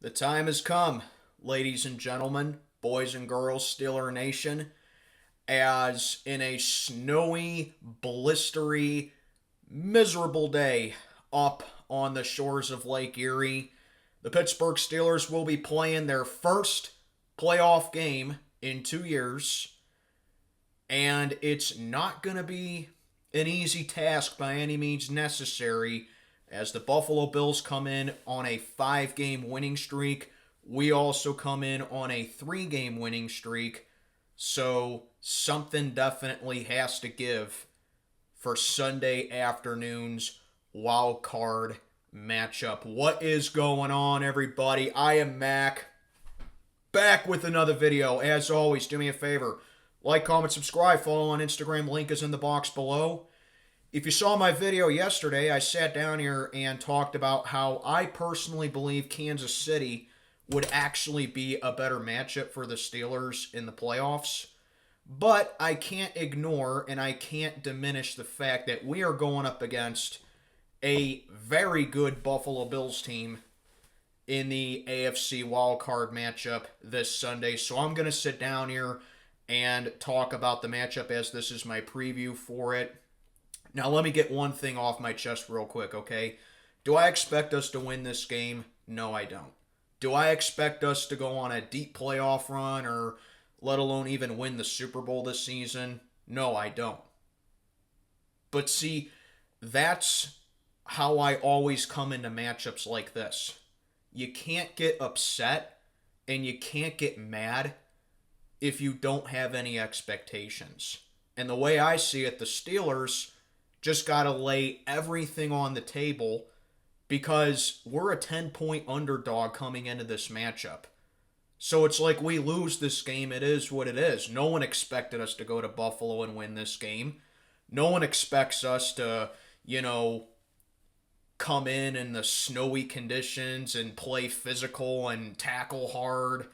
The time has come, ladies and gentlemen, boys and girls, Steeler Nation, as in a snowy, blistery, miserable day up on the shores of Lake Erie, the Pittsburgh Steelers will be playing their first playoff game in 2 years, and it's not going to be an easy task by any means necessary as the Buffalo Bills come in on a 5-game winning streak. We also come in on a 3-game winning streak. So something definitely has to give for Sunday afternoon's wild card matchup. What is going on, everybody? I am Mac, back with another video. As always, do me a favor. Like, comment, subscribe, follow on Instagram. Link is in the box below. If you saw my video yesterday, I sat down here and talked about how I personally believe Kansas City would actually be a better matchup for the Steelers in the playoffs. But I can't ignore and I can't diminish the fact that we are going up against a very good Buffalo Bills team in the AFC wildcard matchup this Sunday. So I'm going to sit down here and talk about the matchup as this is my preview for it. Now, let me get one thing off my chest real quick, okay? Do I expect us to win this game? No, I don't. Do I expect us to go on a deep playoff run or let alone even win the Super Bowl this season? No, I don't. But see, that's how I always come into matchups like this. You can't get upset and you can't get mad if you don't have any expectations. And the way I see it, the Steelers just got to lay everything on the table because we're a 10-point underdog coming into this matchup. So it's like we lose this game, it is what it is. No one expected us to go to Buffalo and win this game. No one expects us to, come in the snowy conditions and play physical and tackle hard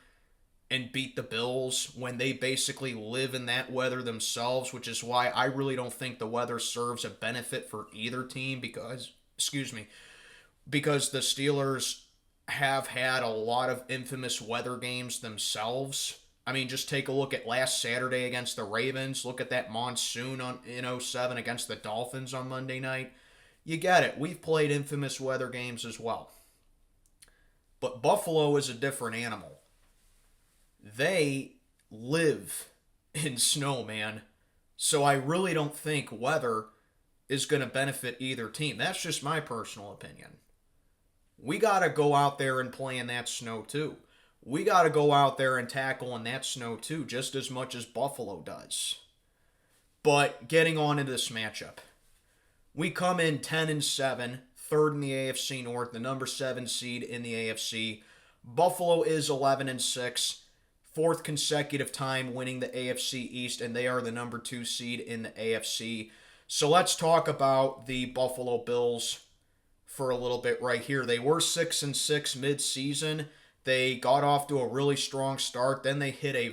and beat the Bills when they basically live in that weather themselves, which is why I really don't think the weather serves a benefit for either team because the Steelers have had a lot of infamous weather games themselves. I mean, just take a look at last Saturday against the Ravens. Look at that monsoon in 07 against the Dolphins on Monday night. You get it. We've played infamous weather games as well. But Buffalo is a different animal. They live in snow, man. So I really don't think weather is going to benefit either team. That's just my personal opinion. We got to go out there and play in that snow too. We got to go out there and tackle in that snow too, just as much as Buffalo does. But getting on into this matchup. We come in 10-7, third in the AFC North, the number 7 seed in the AFC. Buffalo is 11-6. Fourth consecutive time winning the AFC East, and they are the number 2 seed in the AFC. So let's talk about the Buffalo Bills for a little bit right here. They were 6-6 mid-season. They got off to a really strong start. Then they hit a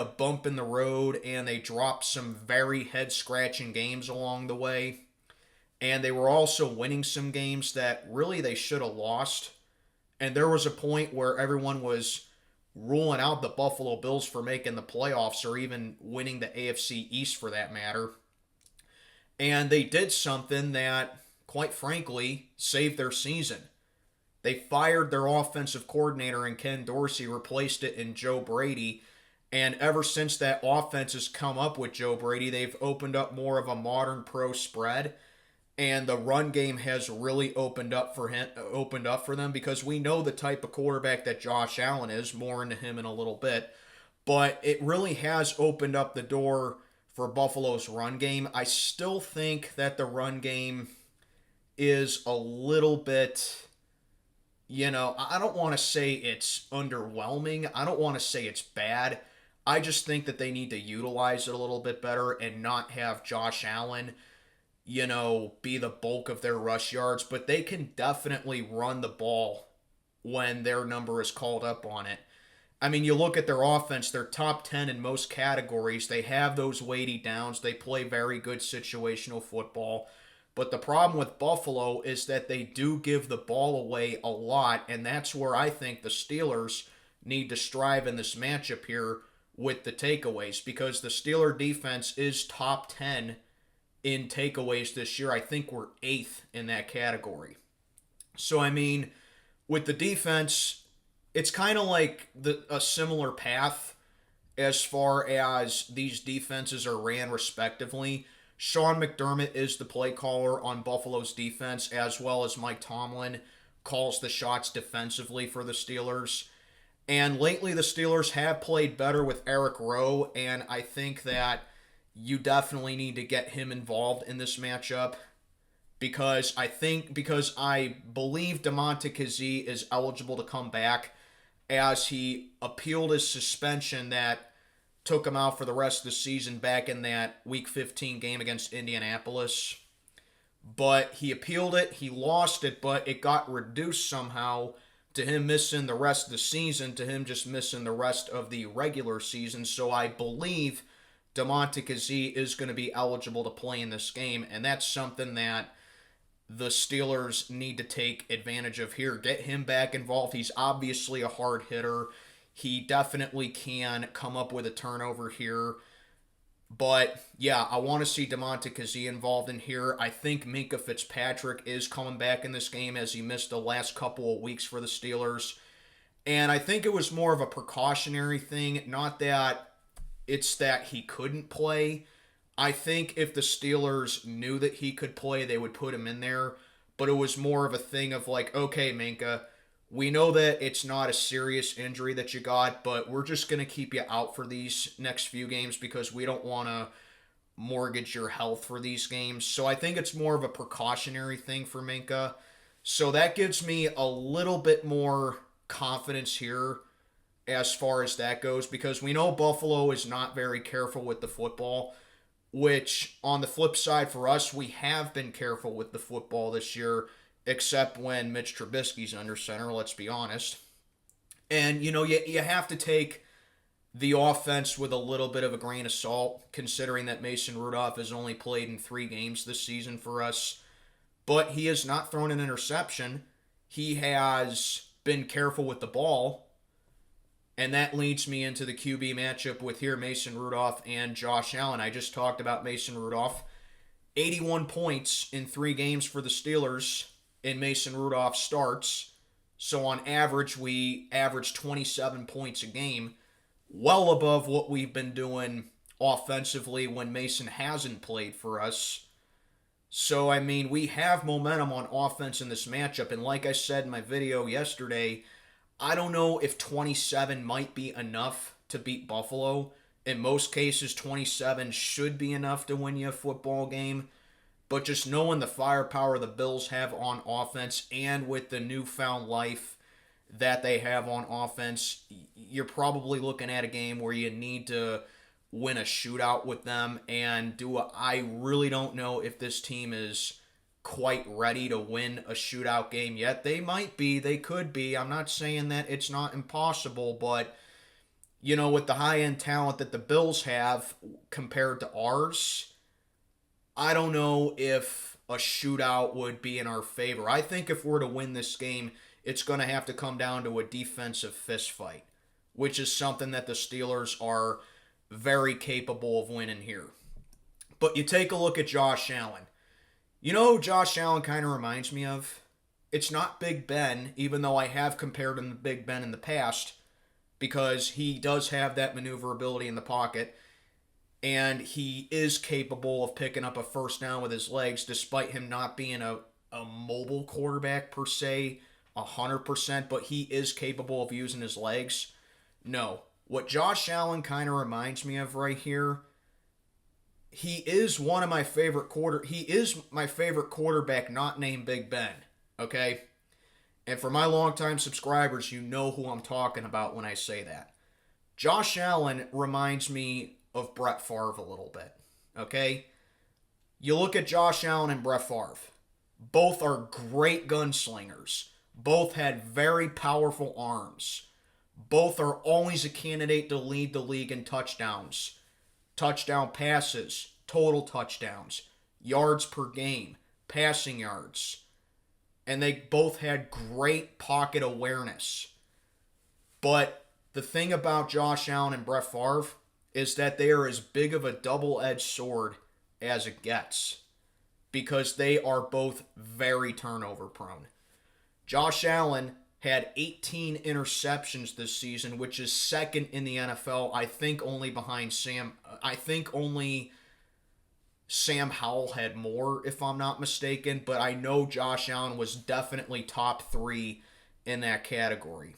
bump in the road, and they dropped some very head-scratching games along the way. And they were also winning some games that really they should have lost. And there was a point where everyone was ruling out the Buffalo Bills for making the playoffs or even winning the AFC East for that matter. And they did something that, quite frankly, saved their season. They fired their offensive coordinator and Ken Dorsey, replaced it in Joe Brady. And ever since that offense has come up with Joe Brady, they've opened up more of a modern pro spread. And the run game has really opened up for them because we know the type of quarterback that Josh Allen is. More into him in a little bit. But it really has opened up the door for Buffalo's run game. I still think that the run game is a little bit, I don't want to say it's underwhelming. I don't want to say it's bad. I just think that they need to utilize it a little bit better and not have Josh Allen be the bulk of their rush yards, but they can definitely run the ball when their number is called up on it. I mean, you look at their offense, they're top 10 in most categories. They have those weighty downs. They play very good situational football. But the problem with Buffalo is that they do give the ball away a lot, and that's where I think the Steelers need to strive in this matchup here with the takeaways, because the Steeler defense is top 10 in takeaways this year. I think we're 8th in that category. So, I mean, with the defense, it's kind of like a similar path as far as these defenses are ran respectively. Sean McDermott is the play caller on Buffalo's defense, as well as Mike Tomlin calls the shots defensively for the Steelers. And lately, the Steelers have played better with Eric Rowe, and I think that you definitely need to get him involved in this matchup, because I believe DeMonte Kazee is eligible to come back, as he appealed his suspension that took him out for the rest of the season back in that Week 15 game against Indianapolis. But he appealed it, he lost it, but it got reduced somehow to him missing the rest of the season, to him just missing the rest of the regular season. So I believe DeMonte Kazee is going to be eligible to play in this game, and that's something that the Steelers need to take advantage of here. Get him back involved. He's obviously a hard hitter. He definitely can come up with a turnover here. But, yeah, I want to see DeMonte Kazee involved in here. I think Minkah Fitzpatrick is coming back in this game, as he missed the last couple of weeks for the Steelers. And I think it was more of a precautionary thing, not that it's that he couldn't play. I think if the Steelers knew that he could play, they would put him in there. But it was more of a thing of like, okay, Minkah, we know that it's not a serious injury that you got, but we're just going to keep you out for these next few games because we don't want to mortgage your health for these games. So I think it's more of a precautionary thing for Minkah. So that gives me a little bit more confidence here as far as that goes, because we know Buffalo is not very careful with the football, which on the flip side for us, we have been careful with the football this year, except when Mitch Trubisky's under center, let's be honest. And, you have to take the offense with a little bit of a grain of salt, considering that Mason Rudolph has only played in 3 games this season for us. But he has not thrown an interception. He has been careful with the ball. And that leads me into the QB matchup with here Mason Rudolph and Josh Allen. I just talked about Mason Rudolph. 81 points in 3 games for the Steelers in Mason Rudolph starts. So on average, we average 27 points a game, well above what we've been doing offensively when Mason hasn't played for us. So, I mean, we have momentum on offense in this matchup. And like I said in my video yesterday, I don't know if 27 might be enough to beat Buffalo. In most cases, 27 should be enough to win you a football game. But just knowing the firepower the Bills have on offense, and with the newfound life that they have on offense, you're probably looking at a game where you need to win a shootout with them. And I really don't know if this team is quite ready to win a shootout game yet. They might be, they could be. I'm not saying that it's not impossible, but with the high-end talent that the Bills have compared to ours, I don't know if a shootout would be in our favor. I think if we're to win this game, it's going to have to come down to a defensive fistfight, which is something that the Steelers are very capable of winning here. But you take a look at Josh Allen. You know who Josh Allen kind of reminds me of? It's not Big Ben, even though I have compared him to Big Ben in the past, because he does have that maneuverability in the pocket. And he is capable of picking up a first down with his legs, despite him not being a mobile quarterback per se, 100%, but he is capable of using his legs. No. What Josh Allen kind of reminds me of right here, he is my favorite quarterback not named Big Ben, okay? And for my longtime subscribers, you know who I'm talking about when I say that. Josh Allen reminds me of Brett Favre a little bit, okay? You look at Josh Allen and Brett Favre. Both are great gunslingers. Both had very powerful arms. Both are always a candidate to lead the league in touchdowns. Touchdown passes, total touchdowns, yards per game, passing yards. And they both had great pocket awareness. But the thing about Josh Allen and Brett Favre is that they are as big of a double-edged sword as it gets, because they are both very turnover prone. Josh Allen had 18 interceptions this season, which is second in the NFL. I think only Sam Howell had more, if I'm not mistaken, but I know Josh Allen was definitely top 3 in that category.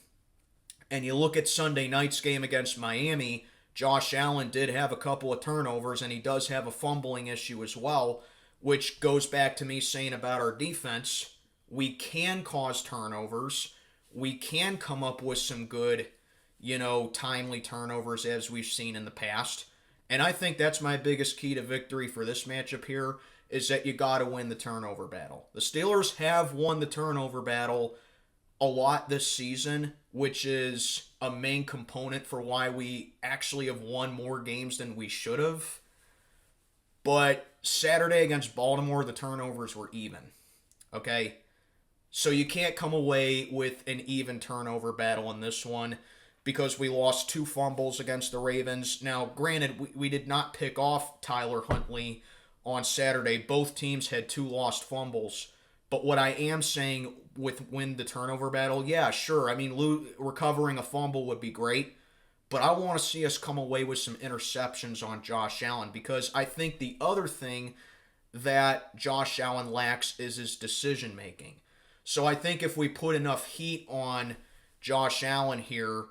And you look at Sunday night's game against Miami, Josh Allen did have a couple of turnovers, and he does have a fumbling issue as well, which goes back to me saying about our defense. We can cause turnovers. We can come up with some good, timely turnovers as we've seen in the past. And I think that's my biggest key to victory for this matchup here, is that you got to win the turnover battle. The Steelers have won the turnover battle a lot this season, which is a main component for why we actually have won more games than we should have. But Saturday against Baltimore, the turnovers were even. Okay? So you can't come away with an even turnover battle in this one, because we lost 2 fumbles against the Ravens. Now, granted, we did not pick off Tyler Huntley on Saturday. Both teams had 2 lost fumbles. But what I am saying with win the turnover battle, yeah, sure. I mean, recovering a fumble would be great. But I want to see us come away with some interceptions on Josh Allen, because I think the other thing that Josh Allen lacks is his decision making. So I think if we put enough heat on Josh Allen here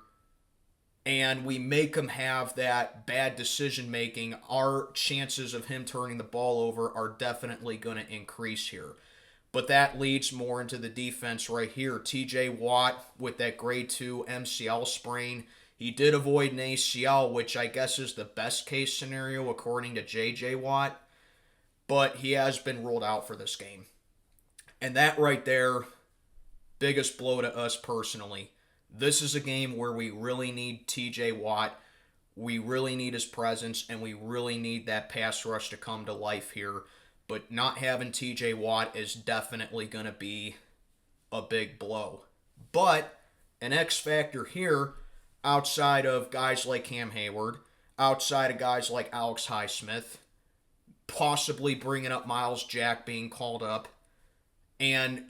and we make him have that bad decision making, our chances of him turning the ball over are definitely going to increase here. But that leads more into the defense right here. TJ Watt with that grade 2 MCL sprain. He did avoid an ACL, which I guess is the best case scenario according to JJ Watt. But he has been ruled out for this game. And that right there, biggest blow to us personally. This is a game where we really need TJ Watt. We really need his presence, and we really need that pass rush to come to life here. But not having TJ Watt is definitely going to be a big blow. But an X factor here, outside of guys like Cam Hayward, outside of guys like Alex Highsmith, possibly bringing up Miles Jack being called up, and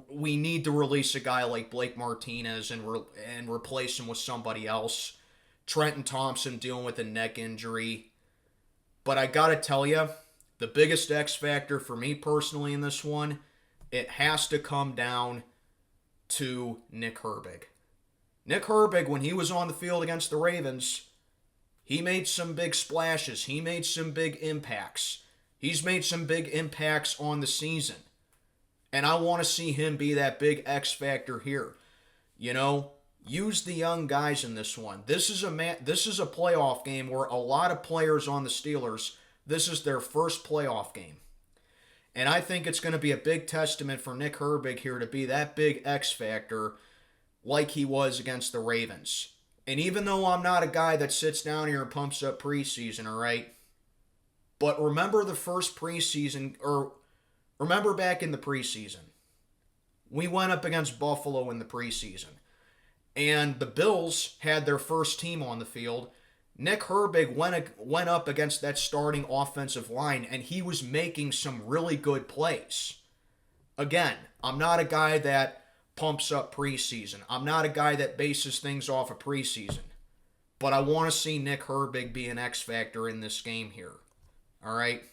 we need to release a guy like Blake Martinez and replace him with somebody else. Trenton Thompson dealing with a neck injury. But I got to tell you, the biggest X factor for me personally in this one, it has to come down to Nick Herbig. Nick Herbig, when he was on the field against the Ravens, he made some big splashes. He made some big impacts. He's made some big impacts on the season. And I want to see him be that big X factor here. Use the young guys in this one. This is a playoff game where a lot of players on the Steelers, this is their first playoff game. And I think it's going to be a big testament for Nick Herbig here to be that big X factor like he was against the Ravens. And even though I'm not a guy that sits down here and pumps up preseason, all right? But remember the first preseason, or remember back in the preseason, we went up against Buffalo in the preseason. And the Bills had their first team on the field. Nick Herbig went up against that starting offensive line, and he was making some really good plays. Again, I'm not a guy that pumps up preseason. I'm not a guy that bases things off of preseason. But I want to see Nick Herbig be an X factor in this game here. All right?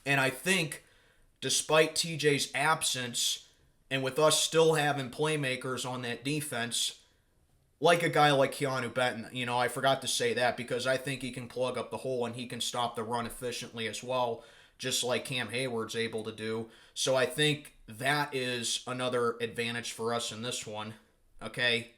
And I think, despite TJ's absence, and with us still having playmakers on that defense, like a guy like Keanu Benton, I forgot to say that because I think he can plug up the hole and he can stop the run efficiently as well, just like Cam Hayward's able to do. So I think that is another advantage for us in this one, okay?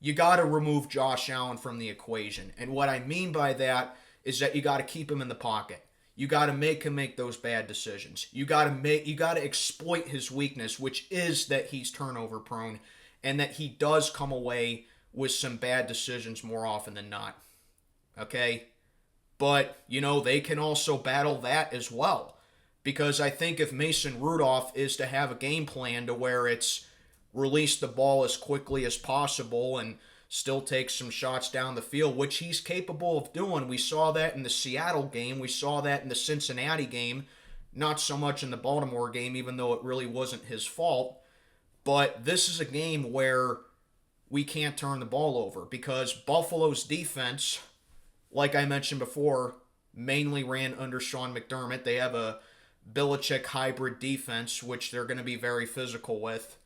You got to remove Josh Allen from the equation. And what I mean by that is that you got to keep him in the pocket. You got to make him make those bad decisions. You got to exploit his weakness, which is that he's turnover prone and that he does come away with some bad decisions more often than not. Okay? But, they can also battle that as well. because I think if Mason Rudolph is to have a game plan to where it's release the ball as quickly as possible and still take some shots down the field, which he's capable of doing. We saw that in the Seattle game. We saw that in the Cincinnati game. Not so much in the Baltimore game, even though it really wasn't his fault. But this is a game where we can't turn the ball over because Buffalo's defense, like I mentioned before, mainly ran under Sean McDermott. They have a Belichick hybrid defense, which they're going to be very physical with.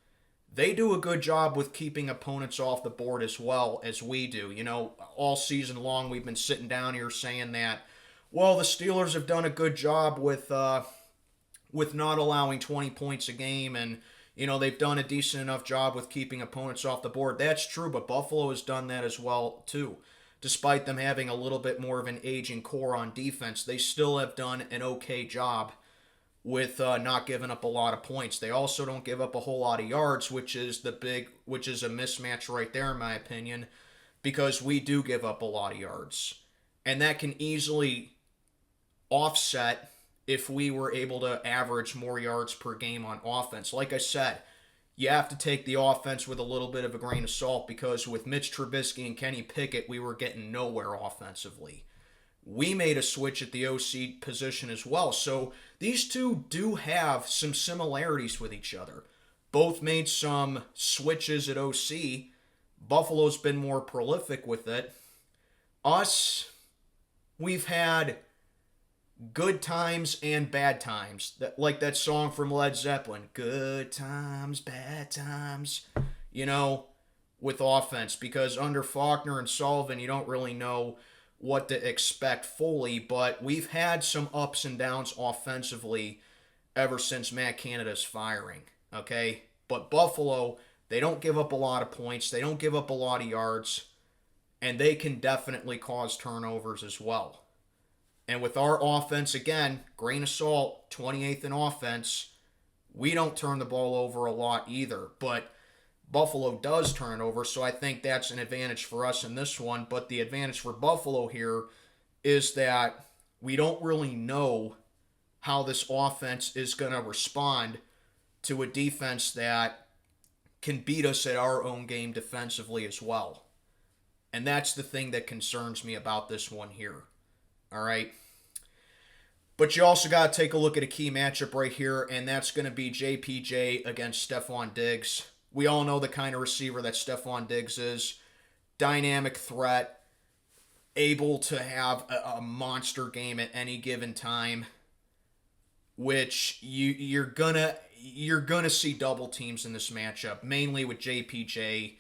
They do a good job with keeping opponents off the board as well as we do. You know, all season long we've been sitting down here saying that, well, the Steelers have done a good job with not allowing 20 points a game, and you know they've done a decent enough job with keeping opponents off the board. That's true, but Buffalo has done that as well too. Despite them having a little bit more of an aging core on defense, they still have done an okay job with not giving up a lot of points. They also don't give up a whole lot of yards, which is a mismatch right there in my opinion, because we do give up a lot of yards. And that can easily offset if we were able to average more yards per game on offense. Like I said, you have to take the offense with a little bit of a grain of salt because with Mitch Trubisky and Kenny Pickett, we were getting nowhere offensively. We made a switch at the OC position as well. So these two do have some similarities with each other. Both made some switches at OC. Buffalo's been more prolific with it. Us, we've had good times and bad times. Like that song from Led Zeppelin, good times, bad times, you know, with offense. Because under Faulkner and Sullivan, you don't really know what to expect fully, but we've had some ups and downs offensively ever since Matt Canada's firing, okay? But Buffalo, they don't give up a lot of points, they don't give up a lot of yards, and they can definitely cause turnovers as well. And with our offense, again, grain of salt, 28th in offense, we don't turn the ball over a lot either, but Buffalo does turn it over, so I think that's an advantage for us in this one. But the advantage for Buffalo here is that we don't really know how this offense is going to respond to a defense that can beat us at our own game defensively as well. And that's the thing that concerns me about this one here. All right? But you also got to take a look at a key matchup right here, and that's going to be JPJ against Stephon Diggs. We all know the kind of receiver that Stephon Diggs is. Dynamic threat, able to have a monster game at any given time, which you're gonna see double teams in this matchup, mainly with JPJ.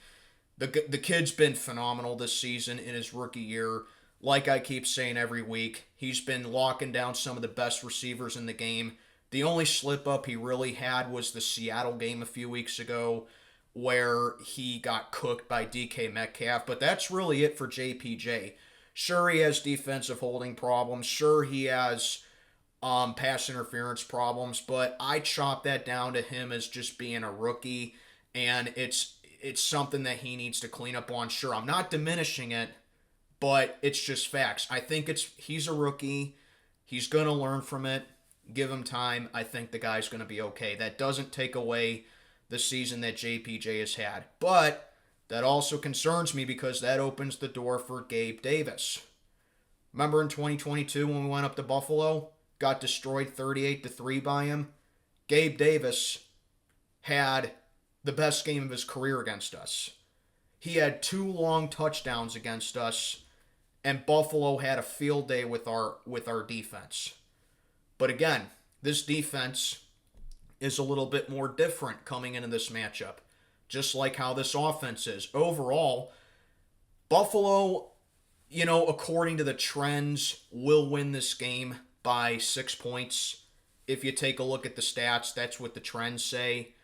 The kid's been phenomenal this season in his rookie year. Like I keep saying every week, he's been locking down some of the best receivers in the game. The only slip up he really had was the Seattle game a few weeks ago, where he got cooked by DK Metcalf, but that's really it for JPJ. Sure, he has defensive holding problems. Sure, he has pass interference problems, but I chop that down to him as just being a rookie, and it's something that he needs to clean up on. Sure, I'm not diminishing it, but it's just facts. I think he's a rookie. He's going to learn from it. Give him time. I think the guy's going to be okay. That doesn't take away the season that JPJ has had. But that also concerns me because that opens the door for Gabe Davis. Remember in 2022 when we went up to Buffalo, got destroyed 38-3 by him? Gabe Davis had the best game of his career against us. He had 2 long touchdowns against us, and Buffalo had a field day with our defense. But again, this defense is a little bit more different coming into this matchup, just like how this offense is. Overall, Buffalo, according to the trends, will win this game by 6 points. If you take a look at the stats, that's what the trends say.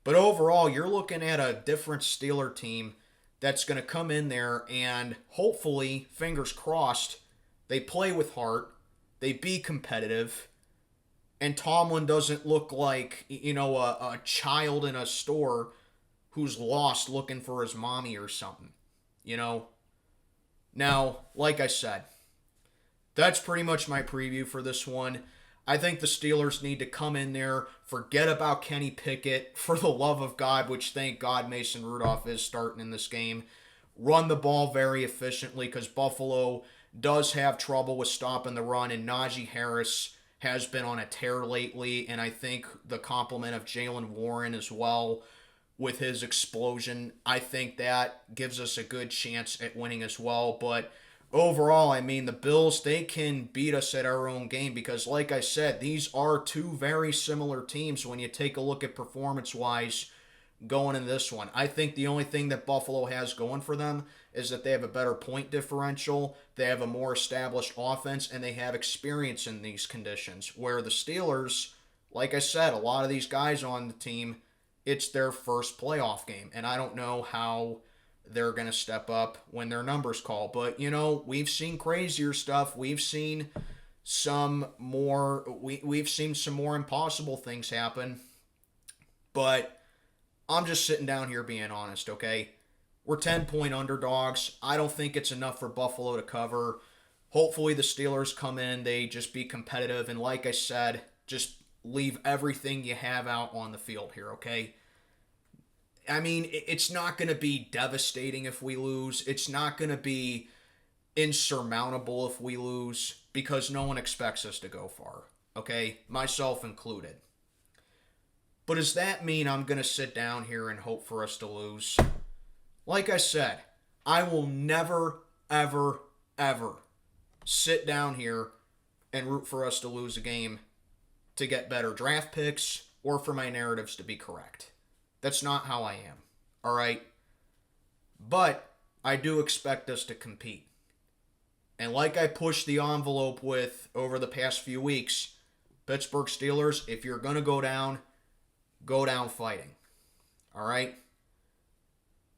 But overall, you're looking at a different Steeler team that's going to come in there and hopefully, fingers crossed, they play with heart, they be competitive, and Tomlin doesn't look like, a child in a store who's lost looking for his mommy or something, Now, like I said, that's pretty much my preview for this one. I think the Steelers need to come in there, forget about Kenny Pickett, for the love of God, which thank God Mason Rudolph is starting in this game. Run the ball very efficiently because Buffalo does have trouble with stopping the run, and Najee Harris has been on a tear lately, and I think the complement of Jaylen Warren as well with his explosion, I think that gives us a good chance at winning as well. But overall, I mean, the Bills, they can beat us at our own game because, like I said, these are two very similar teams when you take a look at performance-wise going in this one. I think the only thing that Buffalo has going for them is that they have a better point differential, they have a more established offense, and they have experience in these conditions. Where the Steelers, like I said, a lot of these guys on the team, it's their first playoff game, and I don't know how they're going to step up when their numbers call. But, we've seen crazier stuff. We've seen some more impossible things happen. But I'm just sitting down here being honest, okay? We're 10-point underdogs. I don't think it's enough for Buffalo to cover. Hopefully the Steelers come in, they just be competitive, and like I said, just leave everything you have out on the field here, okay? I mean, it's not going to be devastating if we lose. It's not going to be insurmountable if we lose because no one expects us to go far, okay? Myself included. But does that mean I'm going to sit down here and hope for us to lose? Like I said, I will never, ever, ever sit down here and root for us to lose a game to get better draft picks or for my narratives to be correct. That's not how I am, all right? But I do expect us to compete. And like I pushed the envelope with over the past few weeks, Pittsburgh Steelers, if you're going to go down fighting, all right?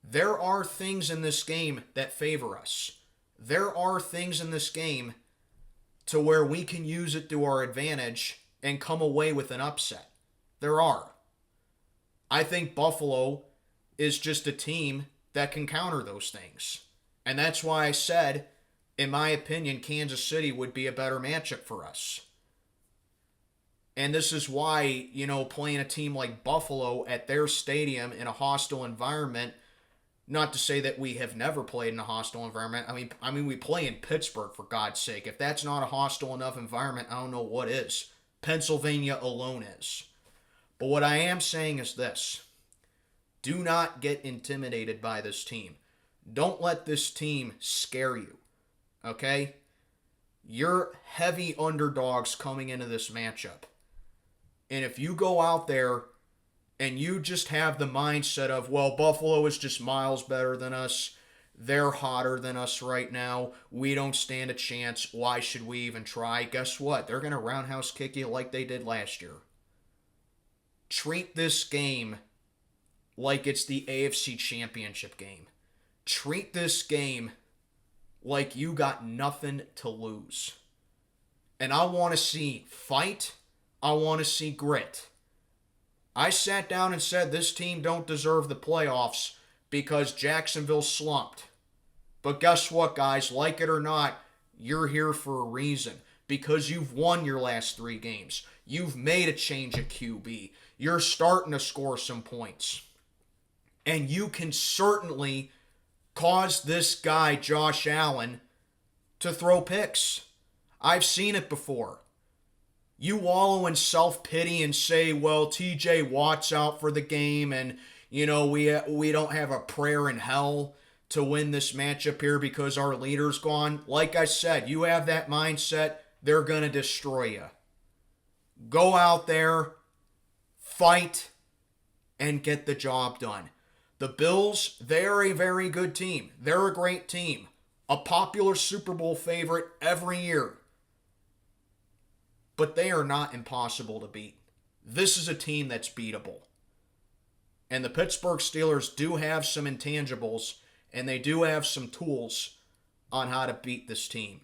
There are things in this game that favor us. There are things in this game to where we can use it to our advantage and come away with an upset. There are. I think Buffalo is just a team that can counter those things. And that's why I said, in my opinion, Kansas City would be a better matchup for us. And this is why, playing a team like Buffalo at their stadium in a hostile environment, not to say that we have never played in a hostile environment. I mean, we play in Pittsburgh, for God's sake. If that's not a hostile enough environment, I don't know what is. Pennsylvania alone is. But what I am saying is this. Do not get intimidated by this team. Don't let this team scare you. Okay? You're heavy underdogs coming into this matchup. And if you go out there and you just have the mindset of, well, Buffalo is just miles better than us, they're hotter than us right now, we don't stand a chance, why should we even try? Guess what? They're going to roundhouse kick you like they did last year. Treat this game like it's the AFC Championship game. Treat this game like you got nothing to lose. And I want to see fight. I want to see grit. I sat down and said this team don't deserve the playoffs because Jacksonville slumped. But guess what, guys? Like it or not, you're here for a reason. Because you've won your last 3 games. You've made a change at QB. You're starting to score some points. And you can certainly cause this guy, Josh Allen, to throw picks. I've seen it before. You wallow in self-pity and say, well, TJ Watt's out for the game and, we don't have a prayer in hell to win this matchup here because our leader's gone. Like I said, you have that mindset, they're going to destroy you. Go out there, fight, and get the job done. The Bills, they're a very good team. They're a great team. A popular Super Bowl favorite every year. But they are not impossible to beat. This is a team that's beatable. And the Pittsburgh Steelers do have some intangibles, and they do have some tools on how to beat this team.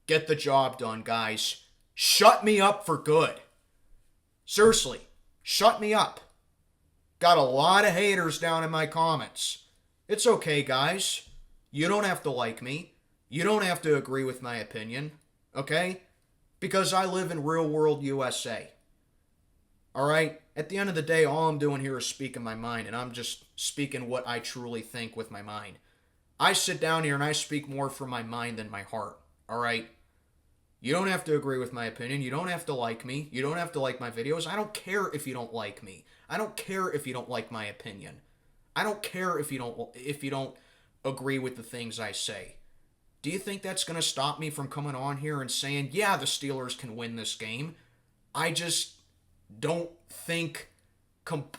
Get the job done, guys. Shut me up for good. Seriously, shut me up. Got a lot of haters down in my comments. It's okay, guys. You don't have to like me. You don't have to agree with my opinion. Okay? because I live in real world USA. All right? At the end of the day, all I'm doing here is speaking my mind, and I'm just speaking what I truly think with my mind. I sit down here and I speak more from my mind than my heart. All right? You don't have to agree with my opinion. You don't have to like me. You don't have to like my videos. I don't care if you don't like me. I don't care if you don't like my opinion. I don't care if you don't agree with the things I say. Do you think that's going to stop me from coming on here and saying, yeah, the Steelers can win this game? I just don't think,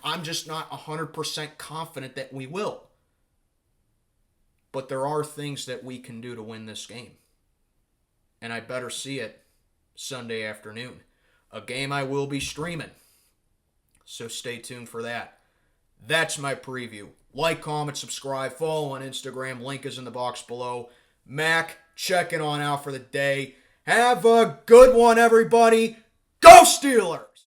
I'm just not 100% confident that we will. But there are things that we can do to win this game. And I better see it Sunday afternoon. A game I will be streaming. So stay tuned for that. That's my preview. Like, comment, subscribe, follow on Instagram. Link is in the box below. Mac, checking on out for the day. Have a good one, everybody. Go Steelers!